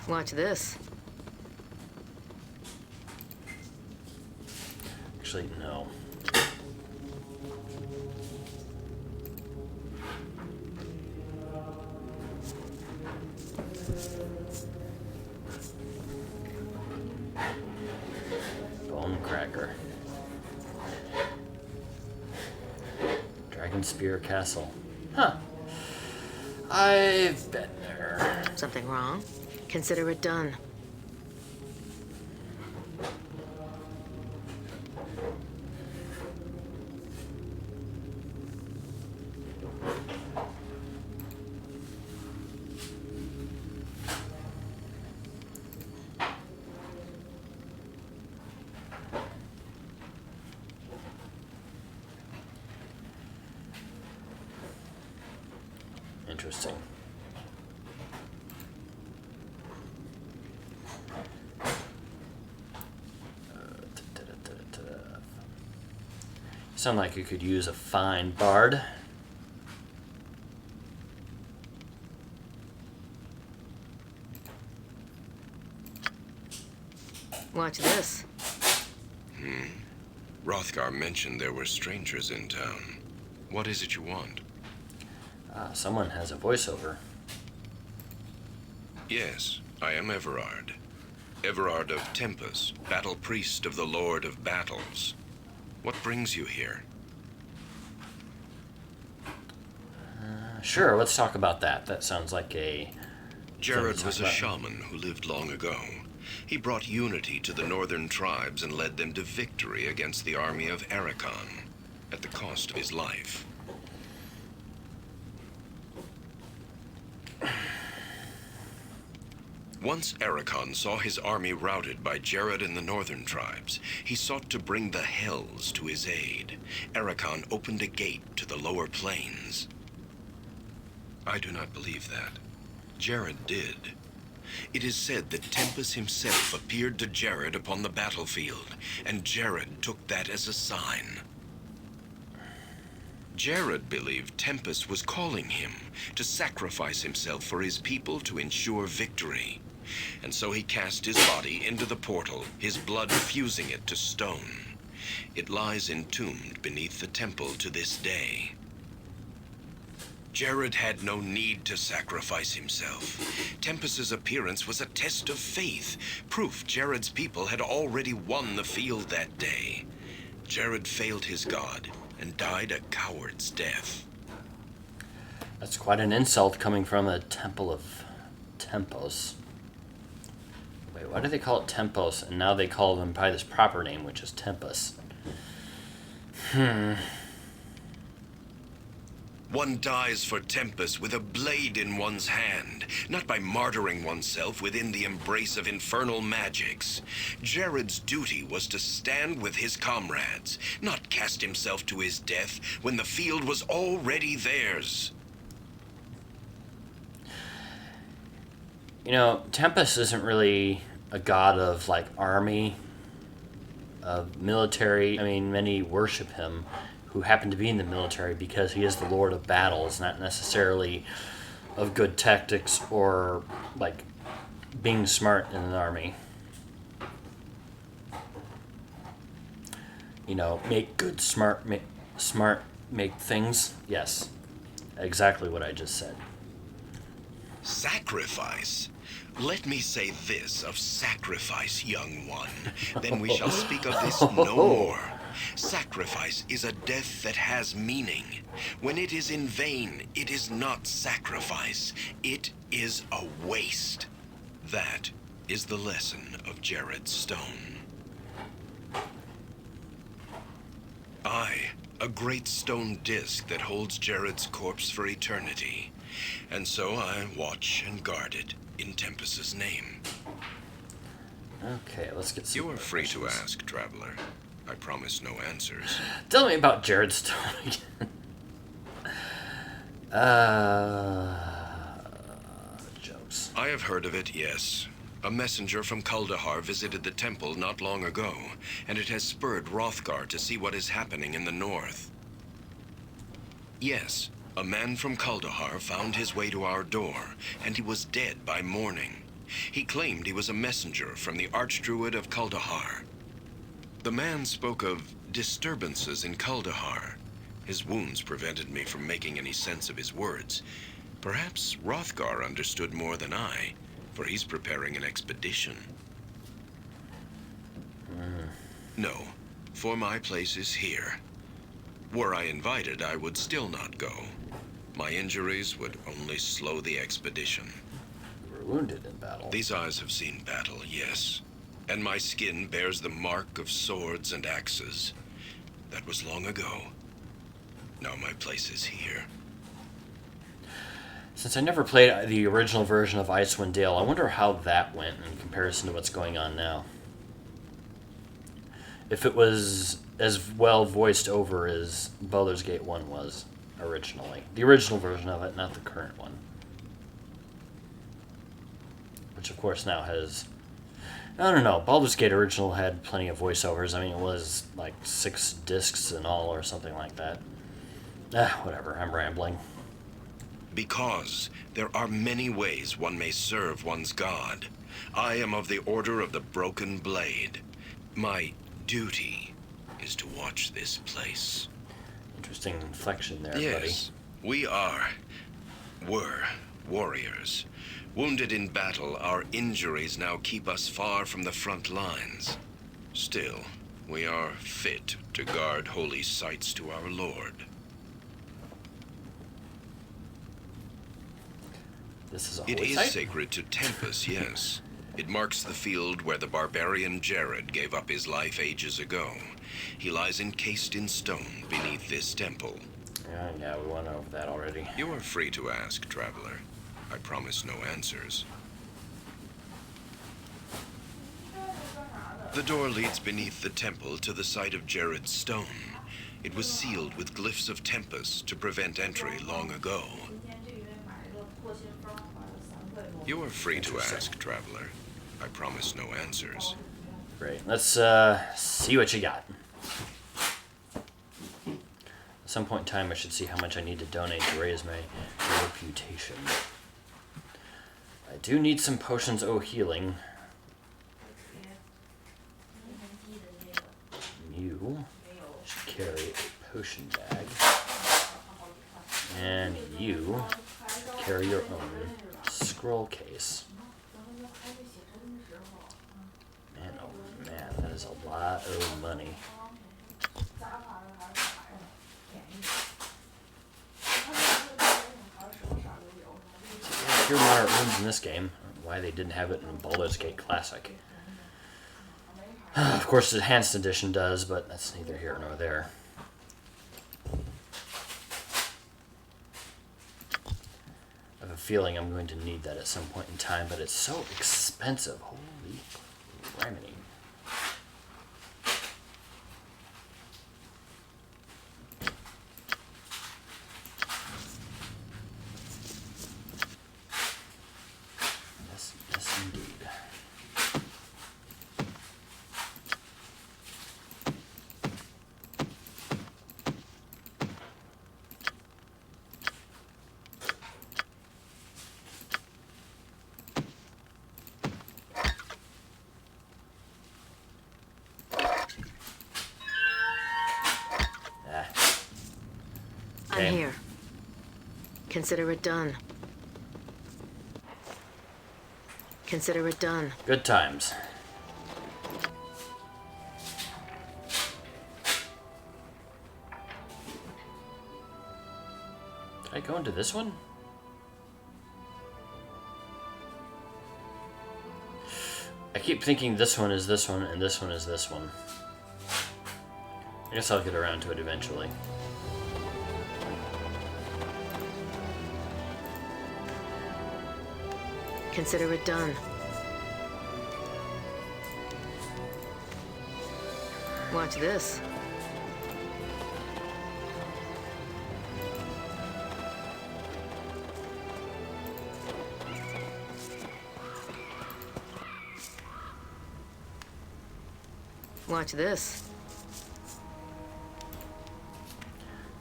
Watch this. Actually, no. Bone Cracker. Dragon Spear Castle. Huh. I've been there. Something wrong? Consider it done. Interesting. Sound like you could use a fine bard. Watch this. Hrothgar mentioned there were strangers in town. What is it you want? Someone has a voiceover. Yes, I am Everard. Everard of Tempus, battle priest of the Lord of Battles. What brings you here? Sure, let's talk about that. That sounds like a... Jared was a shaman who lived long ago. He brought unity to the northern tribes and led them to victory against the army of Ericon, at the cost of his life. Once Ericon saw his army routed by Jared and the northern tribes, he sought to bring the Hells to his aid. Ericon opened a gate to the lower plains. I do not believe that. Jared did. It is said that Tempus himself appeared to Jared upon the battlefield, and Jared took that as a sign. Jared believed Tempus was calling him to sacrifice himself for his people to ensure victory. And so he cast his body into the portal, his blood fusing it to stone. It lies entombed beneath the temple to this day. Jared had no need to sacrifice himself. Tempus's appearance was a test of faith, proof Jared's people had already won the field that day. Jared failed his god and died a coward's death. That's quite an insult coming from the Temple of Tempos. Wait, why do they call it Tempos, and now they call them by this proper name, which is Tempus? One dies for Tempus with a blade in one's hand, not by martyring oneself within the embrace of infernal magics. Jared's duty was to stand with his comrades, not cast himself to his death when the field was already theirs. You know, Tempus isn't really a god of, like, army, of military. I mean, many worship him who happen to be in the military because he is the Lord of Battles, not necessarily of good tactics or, like, being smart in an army. You know, make good, smart, make things. Yes, exactly what I just said. Sacrifice? Let me say this of sacrifice, young one. Then we shall speak of this no more. Sacrifice is a death that has meaning. When it is in vain, it is not sacrifice. It is a waste. That is the lesson of Jared's stone. A great stone disc that holds Jared's corpse for eternity. And so I watch and guard it in Tempus's name. Okay, let's get some You are free to questions. ask, traveler. I promise no answers. Tell me about Jared's stone again. Jokes. I have heard of it, yes. A messenger from Kuldahar visited the temple not long ago, and it has spurred Hrothgar to see what is happening in the north. Yes, a man from Kuldahar found his way to our door, and he was dead by morning. He claimed he was a messenger from the Archdruid of Kuldahar. The man spoke of disturbances in Kuldahar. His wounds prevented me from making any sense of his words. Perhaps Hrothgar understood more than I, for he's preparing an expedition. No, for my place is here. Were I invited, I would still not go. My injuries would only slow the expedition. You were wounded in battle. These eyes have seen battle, yes. And my skin bears the mark of swords and axes. That was long ago. Now my place is here. Since I never played the original version of Icewind Dale, I wonder how that went in comparison to what's going on now. If it was as well voiced over as Baldur's Gate 1 was originally. The original version of it, not the current one. Which, of course, now has... I don't know. Baldur's Gate original had plenty of voiceovers. I mean, it was like 6 discs in all or something like that. Whatever. I'm rambling. Because there are many ways one may serve one's god. I am of the Order of the Broken Blade. My duty is to watch this place. Interesting inflection there, yes, buddy. Were warriors. Wounded in battle, our injuries now keep us far from the front lines. Still, we are fit to guard holy sites to our Lord. This is a It holy is site? sacred to Tempest, yes. It marks the field where the barbarian Jared gave up his life ages ago. He lies encased in stone beneath this temple. Yeah, we went over that already. You are free to ask, traveler. I promise no answers. The door leads beneath the temple to the site of Jared's stone. It was sealed with glyphs of Tempest to prevent entry long ago. You are free to ask, traveler. I promise no answers. Great. Let's see what you got. At some point in time, I should see how much I need to donate to raise my reputation. I do need some potions of healing. You should carry a potion bag. And you carry your own scroll case. Man, oh man, that is a lot of money. Cure moderate wounds in this game. I don't know why they didn't have it in Baldur's Gate Classic. Of course, the Enhanced Edition does, but that's neither here nor there. I have a feeling I'm going to need that at some point in time, but it's so expensive. Holy criminy. Yes, indeed. I'm here. Consider it done. Consider it done. Good times. Did I go into this one? I keep thinking this one is this one and this one is this one. I guess I'll get around to it eventually. Consider it done. Watch this. Watch this.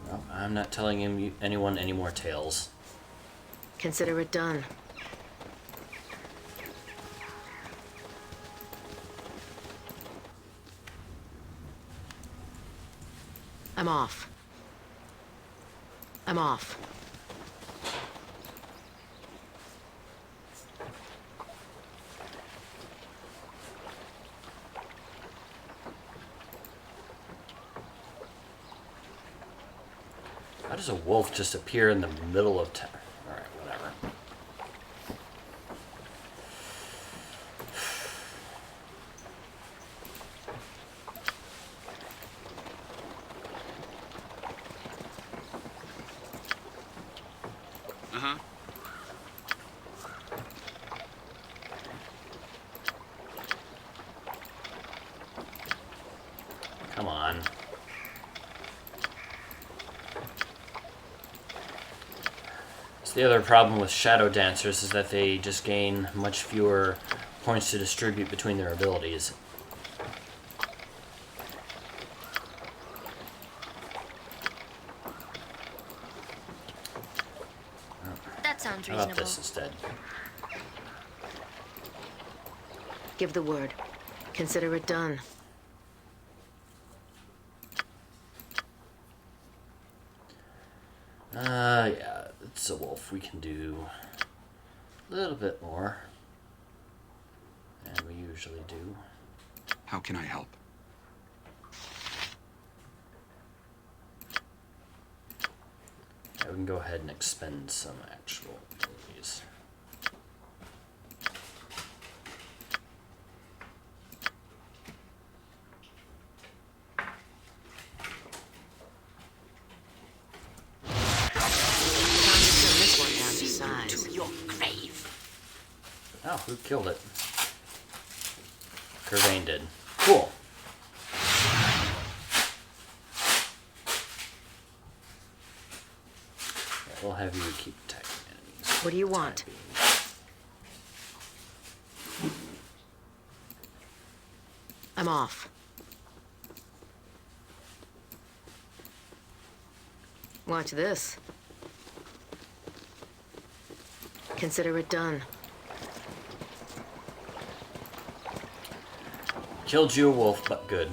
Well, I'm not telling anyone any more tales. Consider it done. I'm off. I'm off. How does a wolf just appear in the middle of town? Alright, whatever. Uh-huh. Come on. So the other problem with shadow dancers is that they just gain much fewer points to distribute between their abilities. That sounds How about reasonable. this instead? Give the word. Consider it done. Yeah, it's a wolf. We can do a little bit more. And we usually do. How can I help? Yeah, we can go ahead and expend some actual abilities. Time to send this one down to size. To your grave. Oh, who killed it? Curvain did. Cool. Yeah, we'll have you keep attacking enemies. What do you for the want? time being. I'm off. Watch this. Consider it done. Killed you a wolf, but good.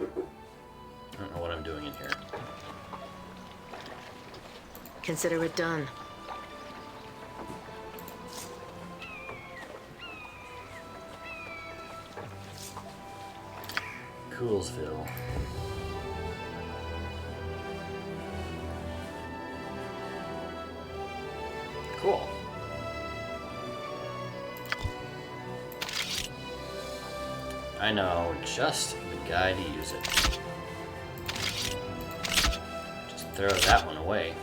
I don't know what I'm doing in here. Consider it done. Coolsville. Cool. I know just the guy to use it. Just throw that one away.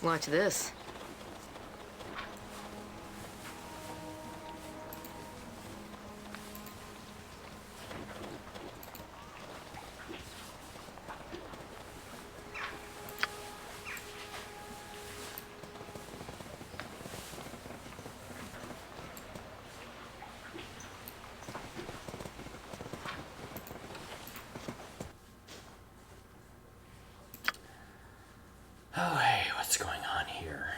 Watch this. Oh, hey, what's going on here?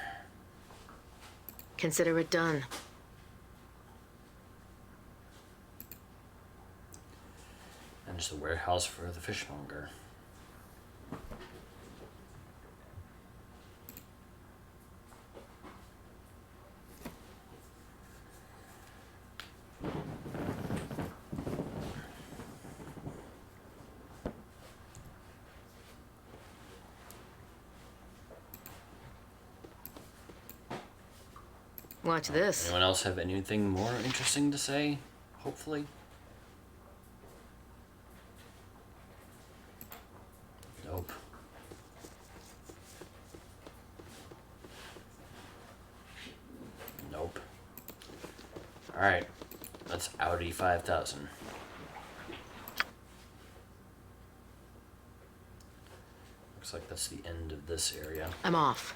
Consider it done. And just a warehouse for the fishmonger. Watch this. Anyone else have anything more interesting to say? Hopefully. Nope. Nope. Alright. That's Audi 5000. Looks like that's the end of this area. I'm off.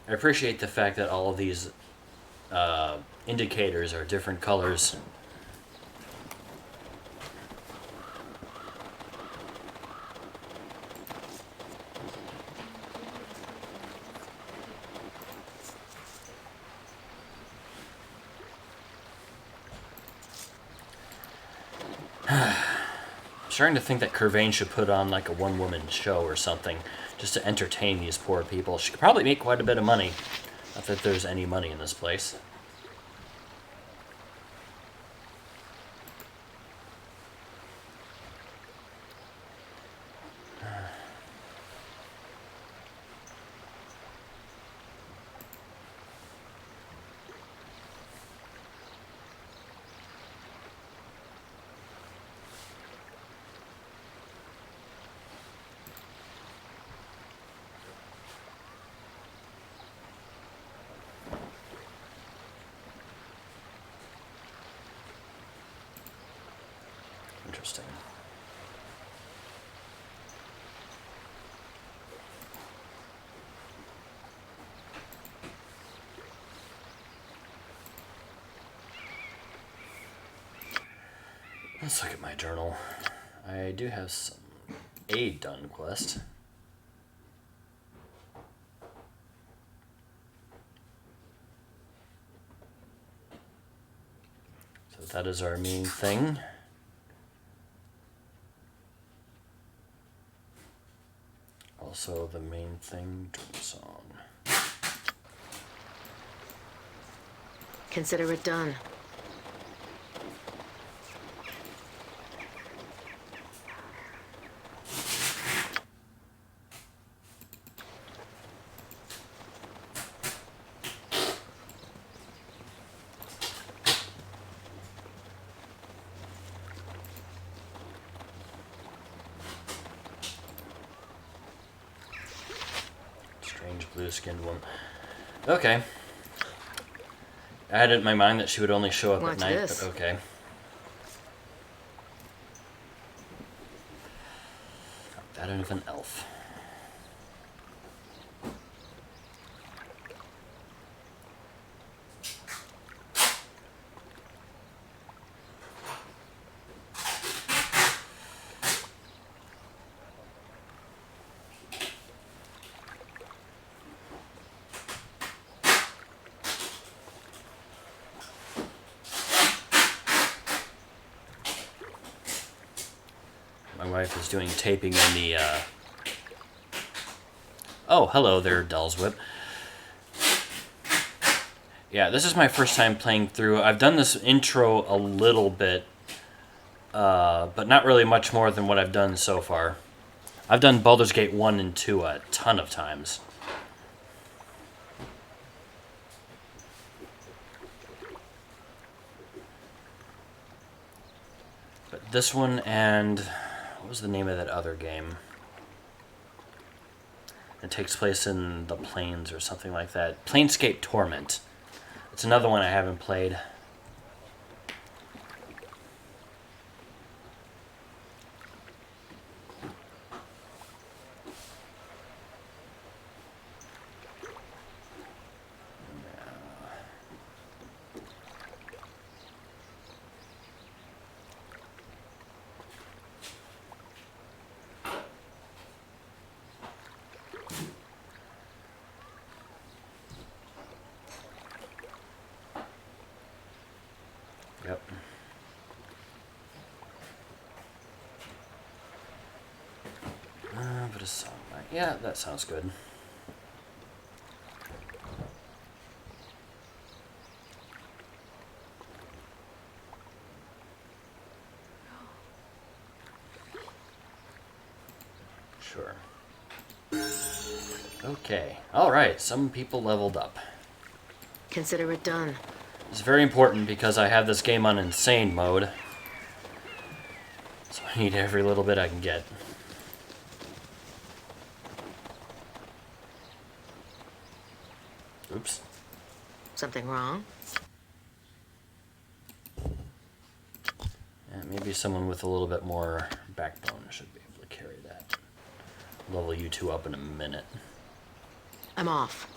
I appreciate the fact that all of these indicators are different colors. starting to think that Curvain should put on like a one-woman show or something just to entertain these poor people. She could probably make quite a bit of money. Not that there's any money in this place. Interesting. Let's look at my journal. I do have some aid done quest. So that is our main thing. Also the main thing, drum song. Consider it done. Blue-skinned woman. Okay. I had it in my mind that she would only show up What's at night, this? but okay. That of an elf. My wife is doing taping on the, Oh, hello there, Dellswhip. Yeah, this is my first time playing through. I've done this intro a little bit, but not really much more than what I've done so far. I've done Baldur's Gate 1 and 2 a ton of times. But this one and... what was the name of that other game? It takes place in the plains or something like that. Planescape Torment. It's another one I haven't played. Yep. But a song, right? Yeah, that sounds good. Sure. Okay. All right. Some people leveled up. Consider it done. It's very important because I have this game on insane mode. So I need every little bit I can get. Oops. Something wrong? Yeah, maybe someone with a little bit more backbone should be able to carry that. Level you two up in a minute. I'm off.